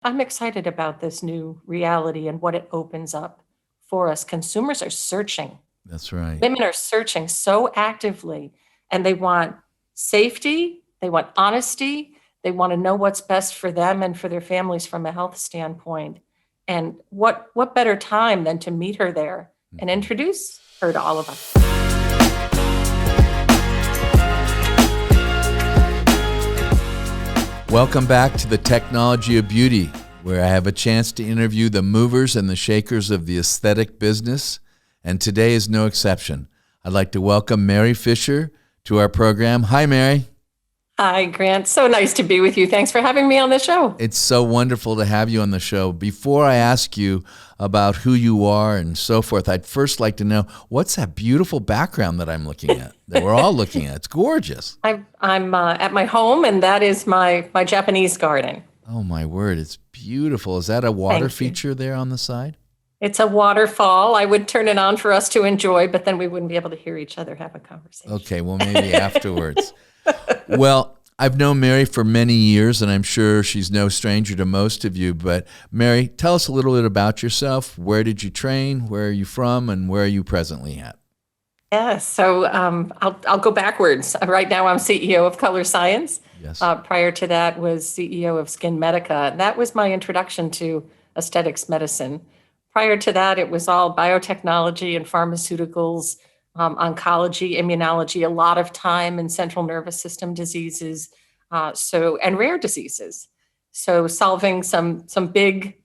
I'm excited about this new reality and what it opens up for us. Consumers are searching. That's right. Women are searching so actively, and they want safety, they want honesty, they want to know what's best for them and for their families from a health standpoint. And what better time than to meet her there and Mhm. introduce her to all of us? Welcome back to the Technology of Beauty, where I have a chance to interview the movers and the shakers of the aesthetic business, and today is no exception. I'd like to welcome Mary Fisher to our program. Hi, Mary. Hi, Grant. So nice to be with you. Thanks for having me on the show. It's so wonderful to have you on the show. Before I ask you about who you are and so forth, I'd first like to know, what's that beautiful background that I'm looking at, that we're all looking at? It's gorgeous. I'm at my home, and that is my Japanese garden. Oh, my word. It's beautiful. Is that a water Thank you. feature there on the side? It's a waterfall. I would turn it on for us to enjoy, but then we wouldn't be able to hear each other have a conversation. Okay, well, maybe afterwards. Well, I've known Mary for many years, and I'm sure she's no stranger to most of you. But Mary, tell us a little bit about yourself. Where did you train? Where are you from? And where are you presently at? Yeah, so I'll go backwards. Right now, I'm CEO of Colorescience. Yes. Prior to that, was CEO of SkinMedica. That was my introduction to aesthetics medicine. Prior to that, it was all biotechnology and pharmaceuticals, oncology, immunology, a lot of time in central nervous system diseases, and rare diseases. So solving some big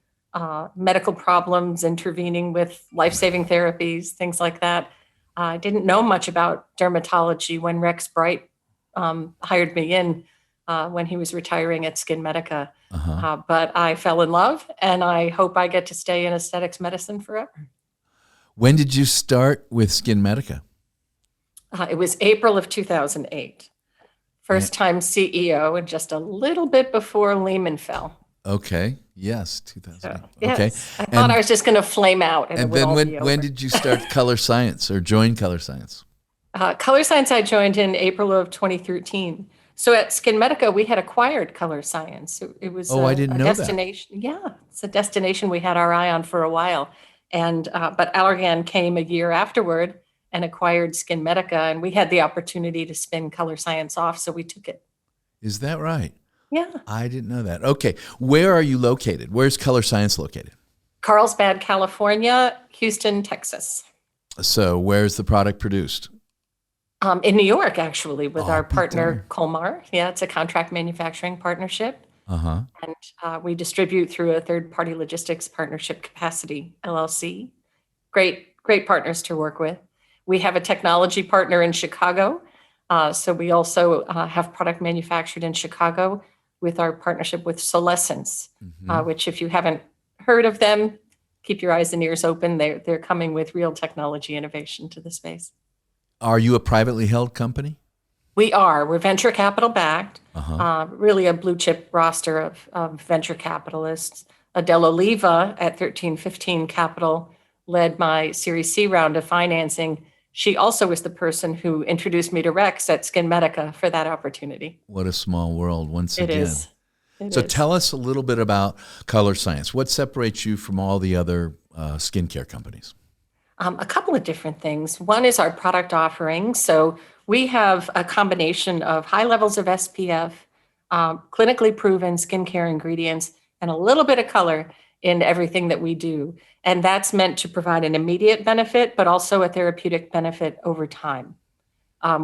medical problems, intervening with life-saving therapies, things like that. I didn't know much about dermatology when Rex Bright hired me in when he was retiring at SkinMedica. Uh-huh. But I fell in love, and I hope I get to stay in aesthetics medicine forever. When did you start with SkinMedica? It was April of 2008. Eh, First time CEO, and just a little bit before Lehman fell. Okay. Yes, So, 2008. Okay. yes, I thought I And was just going to flame out and it and would then all when be when over. did you start Colorescience or join Colorescience? Colorescience I joined in April of 2013. So at SkinMedica, we had acquired Colorescience. It was Oh, I didn't a know that. destination. Yeah, it's a destination we had our eye on for a while. And but Allergan came a year afterward and acquired SkinMedica, and we had the opportunity to spin Colorescience off, so we took it. Is that right? Yeah, I didn't know that. Okay. Where are you located? Where's Colorescience located? Carlsbad, California, Houston, Texas. So where's the product produced? In New York, actually, with Oh, our be partner darn. Colmar. Yeah, it's a contract manufacturing partnership. Uh-huh. And we distribute through a third-party logistics partnership capacity, LLC. Great partners to work with. We have a technology partner in Chicago. So we also have product manufactured in Chicago with our partnership with Solescence, Hmm. which if you haven't heard of them, keep your eyes and ears open. They're coming with real technology innovation to the space. Are you a privately held company? We are. We're venture capital backed, Uh-huh. really a blue chip roster of venture capitalists. Adele Oliva at 1315 Capital led my Series C round of financing. She also was the person who introduced me to Rex at SkinMedica for that opportunity. What a small world once It again. is. It So is. tell us a little bit about Colorescience. What separates you from all the other skincare companies? A couple of different things. One is our product offering. So we have a combination of high levels of SPF, clinically proven skincare ingredients, and a little bit of color in everything that we do. And that's meant to provide an immediate benefit, but also a therapeutic benefit over time.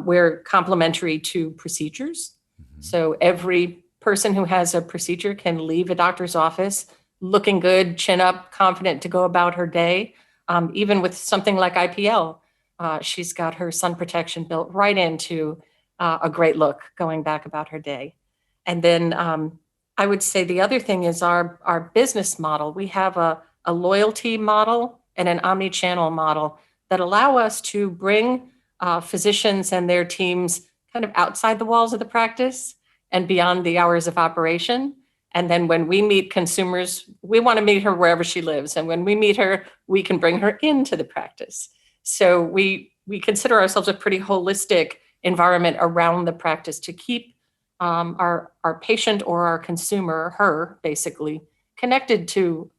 We're complementary to procedures. Mhm. So every person who has a procedure can leave a doctor's office looking good, chin up, confident to go about her day. Even with something like IPL, she's got her sun protection built right into a great look going back about her day. And then I would say the other thing is our business model. We have a loyalty model and an omni-channel model that allow us to bring physicians and their teams kind of outside the walls of the practice and beyond the hours of operation. And then when we meet consumers, we want to meet her wherever she lives. And when we meet her, we can bring her into the practice. So we consider ourselves a pretty holistic environment around the practice to keep our patient or our consumer, her basically, connected to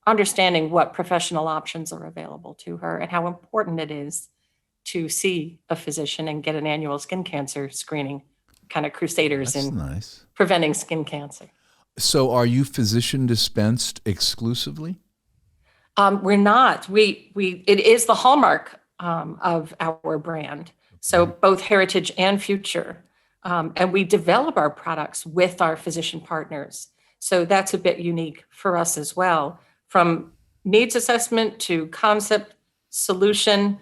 understanding what professional options are available to her and how important it is to see a physician and get an annual skin cancer screening, kind of crusaders That's in nice. preventing skin cancer. So are you physician dispensed exclusively? We're not. It is the hallmark of our brand. So both heritage and future. And we develop our products with our physician partners. So that's a bit unique for us as well. From needs assessment to concept, solution,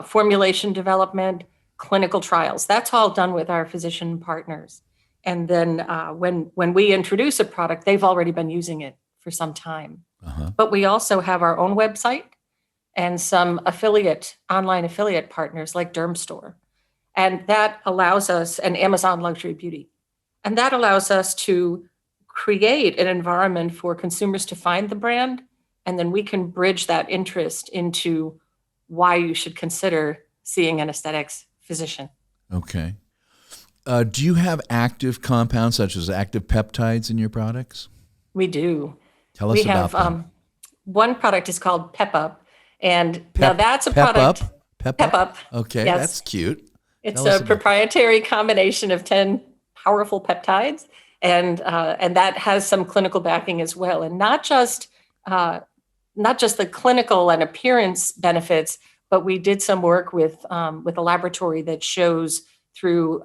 formulation development, clinical trials. That's all done with our physician partners. And then when we introduce a product, they've already been using it for some time. But we also have our own website and some online affiliate partners like Dermstore. And that allows us, and Amazon Luxury Beauty. And that allows us to create an environment for consumers to find the brand. And then we can bridge that interest into why you should consider seeing an aesthetics physician. Okay. Do you have active compounds such as active peptides in your products? We do. Tell us about them. One product is called Pep Up. And now that's a product. Pep Pep Up. Okay, Yes. that's cute. It's Tell us a about proprietary combination of 10 powerful peptides, and that has some clinical backing as well. And not just the clinical and appearance benefits, but we did some work with a laboratory that shows through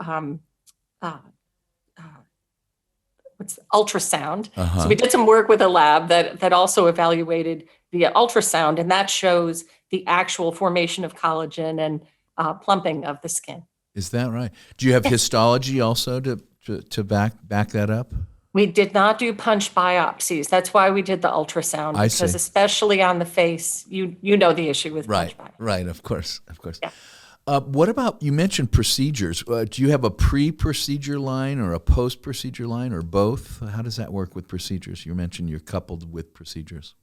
ultrasound. So we did some work with a lab that also evaluated via ultrasound, and that shows the actual formation of collagen and plumping of the skin. Is that right? Do you have histology also to back that up? We did not do punch biopsies. That's why we did the ultrasound. I because see. especially on the face, you know the issue with Right, punch biopsy. right. Of course. Yeah. What about, you mentioned procedures. Do you have a pre-procedure line or a post-procedure line or both? How does that work with procedures? You mentioned you're coupled with procedures.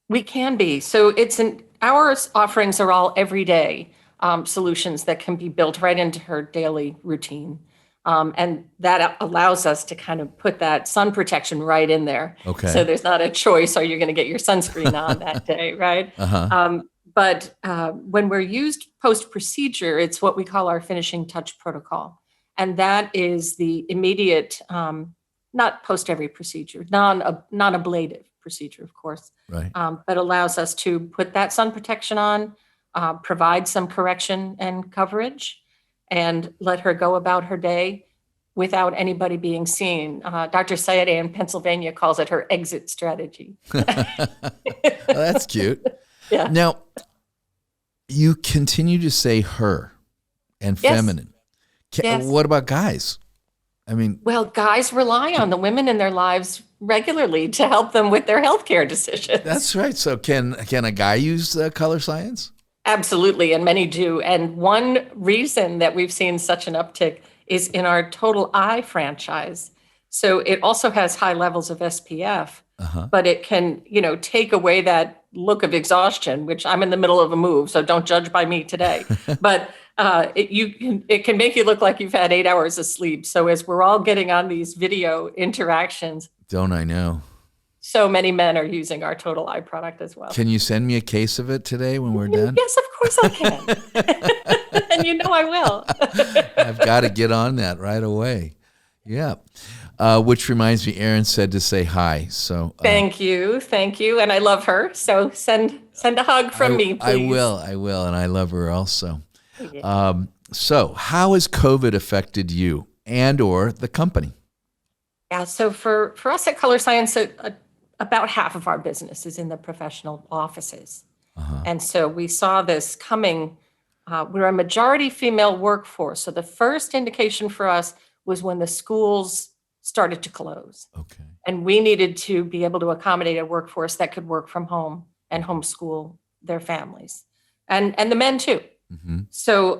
We can be. So our offerings are all everyday solutions that can be built right into her daily routine. And that allows us to kind of put that sun protection right in there. Okay. So there's not a choice, are you going to get your sunscreen on that day, right? But when we're used post-procedure, it's what we call our finishing touch protocol. And that is the immediate, not post every procedure, non-ablative procedure, of course, Right. but allows us to put that sun protection on, provide some correction and coverage, and let her go about her day without anybody being seen. Dr. Sayede in Pennsylvania calls it her exit strategy. That's cute. Yeah. Now, you continue to say her and Yes. feminine. Yes. What about guys? I mean, Well, guys rely on the women in their lives regularly to help them with their healthcare decisions. that's right. So can a guy use Colorescience? Absolutely, and many do. And one reason that we've seen such an uptick is in our Total Eye franchise. So it also has high levels of SPF, but it can, take away that look of exhaustion, which I'm in the middle of a move, so don't judge by me today. But it can make you look like you've had 8 hours of sleep. So as we're all getting on these video interactions, Don't I know? so many men are using our Total Eye product as well. Can you send me a case of it today when we're done? Yes, of course I can. And I will. I've got to get on that right away. Yeah. Which reminds me, Erin said to say hi. So Thank you. And I love her. So send a hug from me, please. I will. And I love her also. Yeah. So how has COVID affected you and or the company? Yeah. So for us at Colorescience, about half of our business is in the professional offices. And so we saw this coming. We're a majority female workforce. So the first indication for us was when the schools started to close. Okay. And we needed to be able to accommodate a workforce that could work from home and homeschool their families, and the men too. So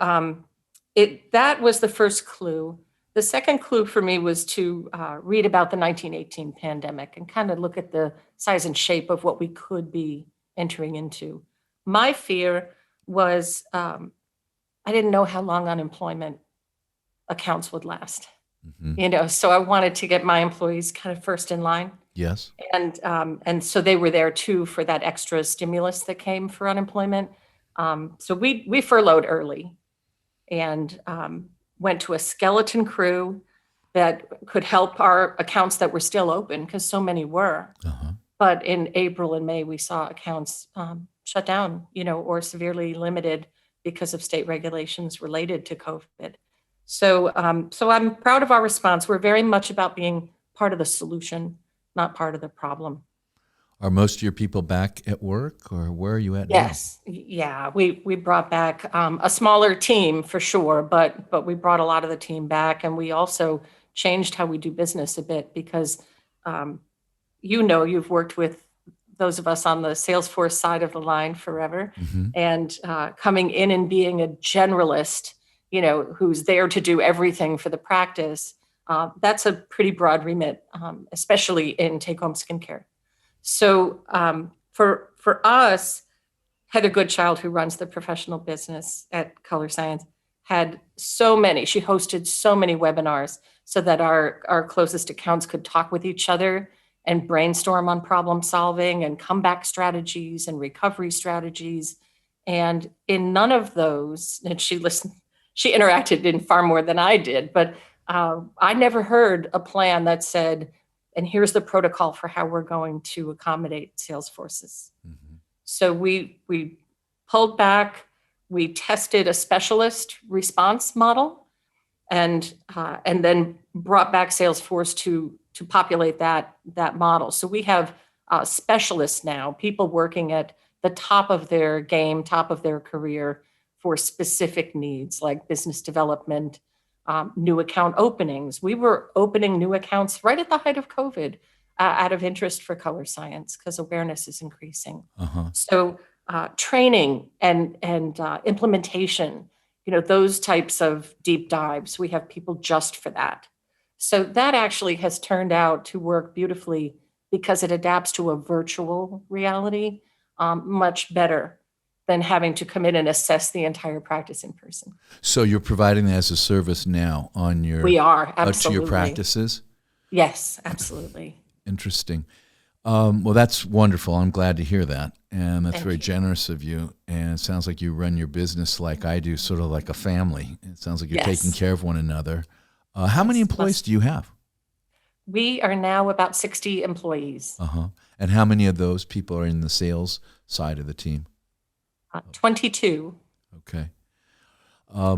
that was the first clue. The second clue for me was to read about the 1918 pandemic and kind of look at the size and shape of what we could be entering into. My fear was I didn't know how long unemployment accounts would last. So I wanted to get my employees kind of first in line. Yes. And so they were there too for that extra stimulus that came for unemployment. So we furloughed early and went to a skeleton crew that could help our accounts that were still open because so many were. Uh-huh. But in April and May, we saw accounts shut down, or severely limited because of state regulations related to COVID. So I'm proud of our response. We're very much about being part of the solution, not part of the problem. Are most of your people back at work, or where are you at now? Yes, yeah, we brought back a smaller team for sure, but we brought a lot of the team back, and we also changed how we do business a bit because um, you've worked with those of us on the Salesforce side of the line forever, Hmm. and coming in and being a generalist, who's there to do everything for the practice. That's a pretty broad remit, especially in take-home skincare. So for us, Heather Goodchild, who runs the professional business at Colorescience, had so many. She hosted so many webinars so that our closest accounts could talk with each other and brainstorm on problem solving and comeback strategies and recovery strategies. And in none of those, and she listened, she interacted in far more than I did, but I never heard a plan that said, and here's the protocol for how we're going to accommodate sales forces. Hmm. So we pulled back, we tested a specialist response model, and then brought back Salesforce to populate that model. So we have specialists now, people working at the top of their game, top of their career for specific needs like business development, new account openings. We were opening new accounts right at the height of COVID out of interest for Colorescience because awareness is increasing. Uh-huh. So training and implementation, those types of deep dives, we have people just for that. So that actually has turned out to work beautifully because it adapts to a virtual reality much better than having to come in and assess the entire practice in person. So you're providing that as a service now on your We are, to your absolutely. practices? Yes, absolutely. Interesting. Well, that's wonderful. I'm glad to hear that. And that's Thank very you. generous of you. And it sounds like you run your business like I do, sort of like a family. It sounds like you're Yes. taking care of one another. How many Yes, employees must- do you have? We are now about 60 employees, Uh-huh. And how many of those people are in the sales side of the team? 22. Okay. Are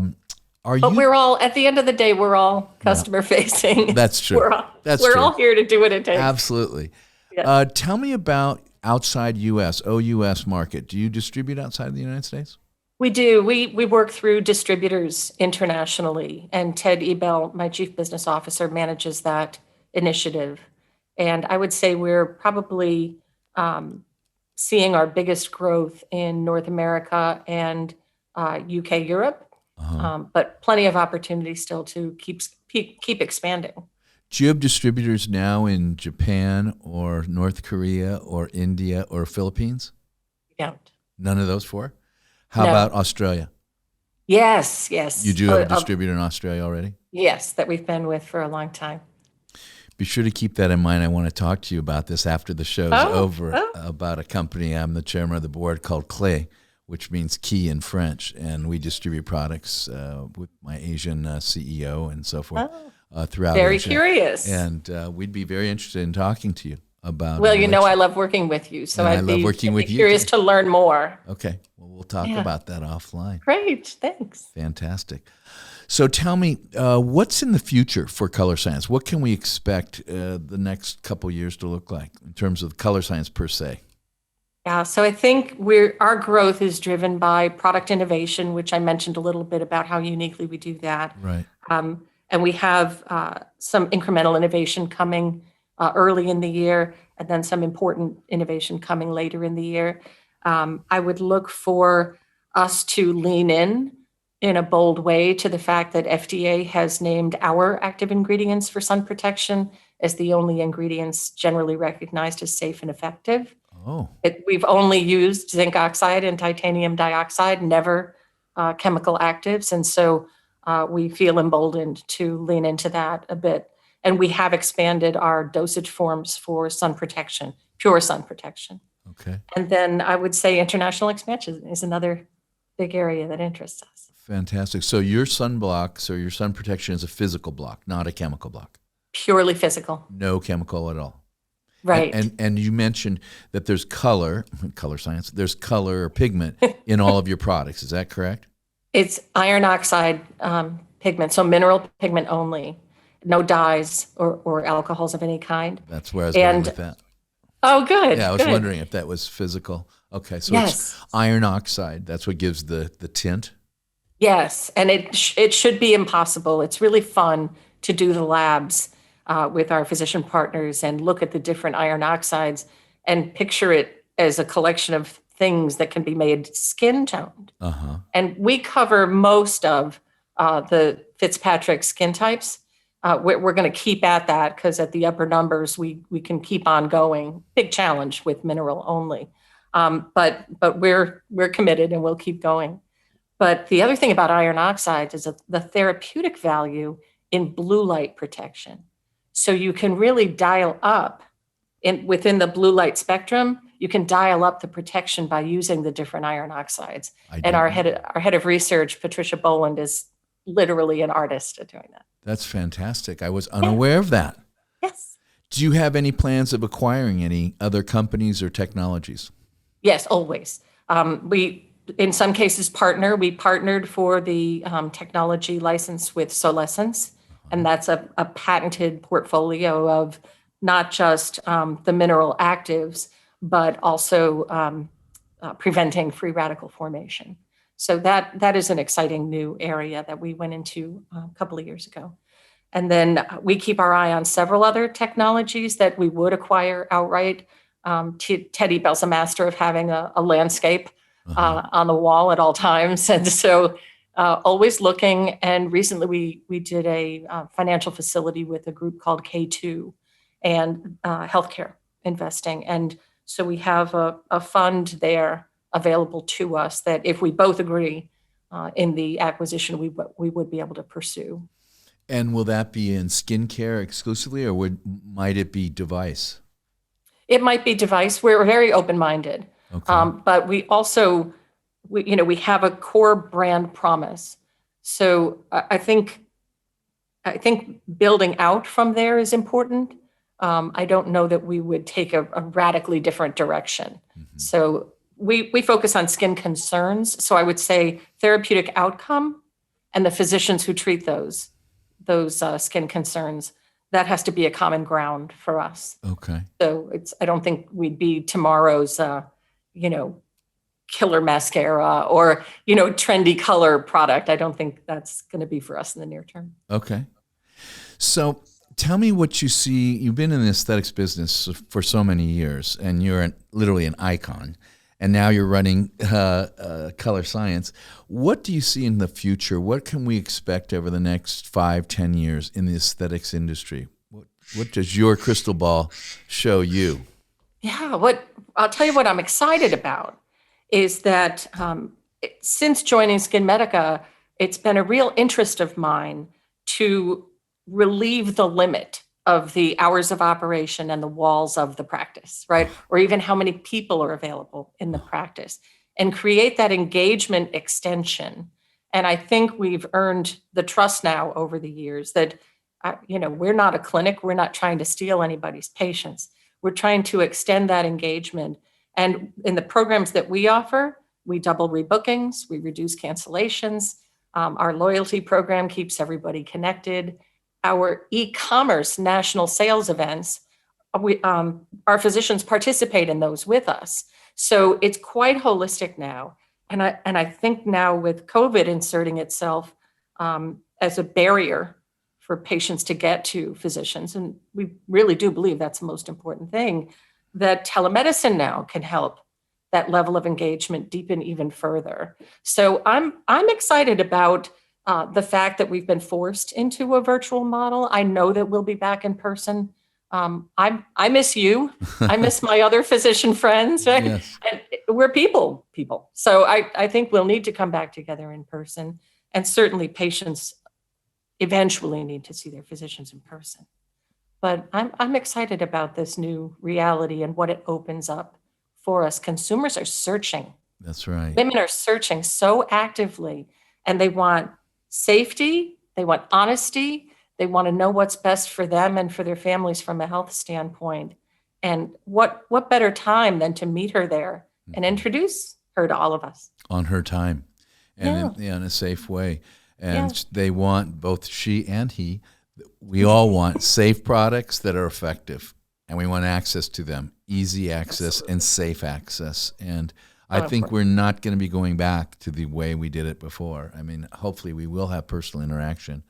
But you? we're all, at the end of the day, we're all customer facing. That's true. That's we're true. all here to do what it takes. Absolutely. Yeah. Tell me about outside U.S., OUS market. Do you distribute outside of the United States? We do. We work through distributors internationally, and Ted Ebel, my chief business officer, manages that initiative. And I would say we're probably seeing our biggest growth in North America and UK, Europe, Uh-huh. but plenty of opportunity still to keep expanding. Do you have distributors now in Japan or North Korea or India or Philippines? We don't. None of those four? How No. about Australia? Yes, yes. You do have a distributor in Australia already? Yes, that we've been with for a long time. Be sure to keep that in mind. I want to talk to you about this after the show's over, about a company I'm the chairman of the board called Clé, which means key in French. And we distribute products with my Asian CEO and so forth throughout Very Asia. curious. And we'd be very interested in talking to you about Well, I love working with you, so And I I'd love be, working I'd with be you, curious too. to learn more. Okay. Well, we'll talk Yeah. about that offline. Great, thanks. Fantastic. So tell me, what's in the future for Colorescience? What can we expect the next couple years to look like in terms of Colorescience per se? Yeah, so I think our growth is driven by product innovation, which I mentioned a little bit about how uniquely we do that. Right. And we have some incremental innovation coming early in the year, and then some important innovation coming later in the year. I would look for us to lean in a bold way to the fact that FDA has named our active ingredients for sun protection as the only ingredients generally recognized as safe and effective. Oh, We've only used zinc oxide and titanium dioxide, never chemical actives. And so we feel emboldened to lean into that a bit. And we have expanded our dosage forms for sun protection, pure sun protection. Okay. And then I would say international expansion is another big area that interests us. Fantastic. So your sunblocks or your sun protection is a physical block, not a chemical block. Purely physical. No chemical at all. Right. And you mentioned that there's color science, there's color or pigment in all of your products. Is that correct? It's iron oxide pigment, so mineral pigment only, no dyes or alcohols of any kind. That's where I was going And with that. oh, good. Yeah, I was good. wondering if that was physical. Okay, so Yes. it's iron oxide. That's what gives the tint. Yes, and it should be impossible. It's really fun to do the labs with our physician partners and look at the different iron oxides and picture it as a collection of things that can be made skin toned. Uh-huh. And we cover most of the Fitzpatrick skin types. We're going to keep at that because at the upper numbers, we can keep on going. Big challenge with mineral only. But we're committed and we'll keep going. But the other thing about iron oxide is the therapeutic value in blue light protection. So you can really dial up within the blue light spectrum, you can dial up the protection by using the different iron oxides. And our head of research, Patricia Boland, is literally an artist at doing that. That's fantastic. I was unaware of that. Yes. Do you have any plans of acquiring any other companies or technologies? Yes, always. We, in some cases, partner. We partnered for the technology license with Colorescience, and that's a patented portfolio of not just the mineral actives, but also preventing free radical formation. So that is an exciting new area that we went into a couple of years ago. And then we keep our eye on several other technologies that we would acquire outright. Teddy Bell's a master of having a landscape on the wall at all times. And so always looking. And recently we did a financial facility with a group called K2 and healthcare investing. And so we have a fund there available to us that if we both agree in the acquisition, we would be able to pursue. And will that be in skincare exclusively, or might it be device? It might be device. We're very open-minded, Okay. but we also, we have a core brand promise. So I think building out from there is important. I don't know that we would take a radically different direction. Mm-hmm. So we focus on skin concerns. So I would say therapeutic outcome and the physicians who treat those skin concerns, that has to be a common ground for us. Okay. So I don't think we'd be tomorrow's, killer mascara or, trendy color product. I don't think that's going to be for us in the near term. Okay. So tell me what you see. You've been in the aesthetics business for so many years, and you're literally an icon. And now you're running Colorescience. What do you see in the future? What can we expect over the next 5-10 years in the aesthetics industry? What does your crystal ball show you? Yeah, I'll tell you what I'm excited about is that since joining SkinMedica, it's been a real interest of mine to relieve the limit of the hours of operation and the walls of the practice, right? Or even how many people are available in the practice, and create that engagement extension. And I think we've earned the trust now over the years that, we're not a clinic. We're not trying to steal anybody's patients. We're trying to extend that engagement. And in the programs that we offer, we double rebookings, we reduce cancellations. Our loyalty program keeps everybody connected. Our e-commerce national sales events, our physicians participate in those with us. So it's quite holistic now. And I think now with COVID inserting itself as a barrier for patients to get to physicians, and we really do believe that's the most important thing, that telemedicine now can help that level of engagement deepen even further. So I'm excited about the fact that we've been forced into a virtual model. I know that we'll be back in person. I miss you. I miss my other physician friends. Right? Yes. And we're people. So I think we'll need to come back together in person. And certainly patients eventually need to see their physicians in person. But I'm excited about this new reality and what it opens up for us. Consumers are searching. That's right. Women are searching so actively, and they want safety, they want honesty, they want to know what's best for them and for their families from a health standpoint. And what better time than to meet her there and introduce her to all of us? On her time and in a safe way. And they want, both she and he, we all want safe products that are effective, and we want access to them, easy access and safe access. And I think we're not going to be going back to the way we did it before. I mean, hopefully we will have personal interaction,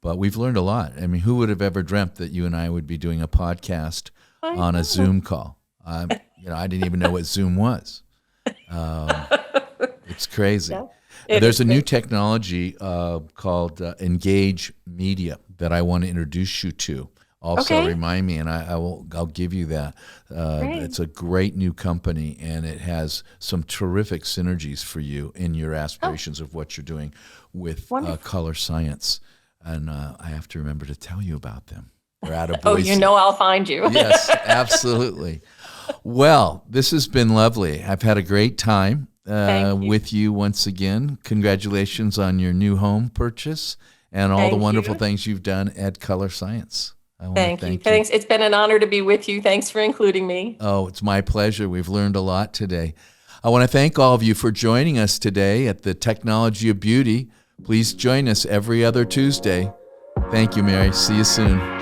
but we've learned a lot. I mean, who would have ever dreamt that you and I would be doing a podcast on a Zoom call? I didn't even know what Zoom was. It's crazy. There's a new technology called Engage Media that I want to introduce you to. Also, remind me, and I'll give you that. It's a great new company, and it has some terrific synergies for you in your aspirations of what you're doing with Colorescience. And I have to remember to tell you about them. They're out of Boise. I'll find you. Yes, absolutely. Well, this has been lovely. I've had a great time with you once again. Congratulations on your new home purchase and all the wonderful things you've done at Colorescience. Thank you. Thanks. It's been an honor to be with you. Thanks for including me. Oh, it's my pleasure. We've learned a lot today. I want to thank all of you for joining us today at the Technology of Beauty. Please join us every other Tuesday. Thank you, Mary. See you soon.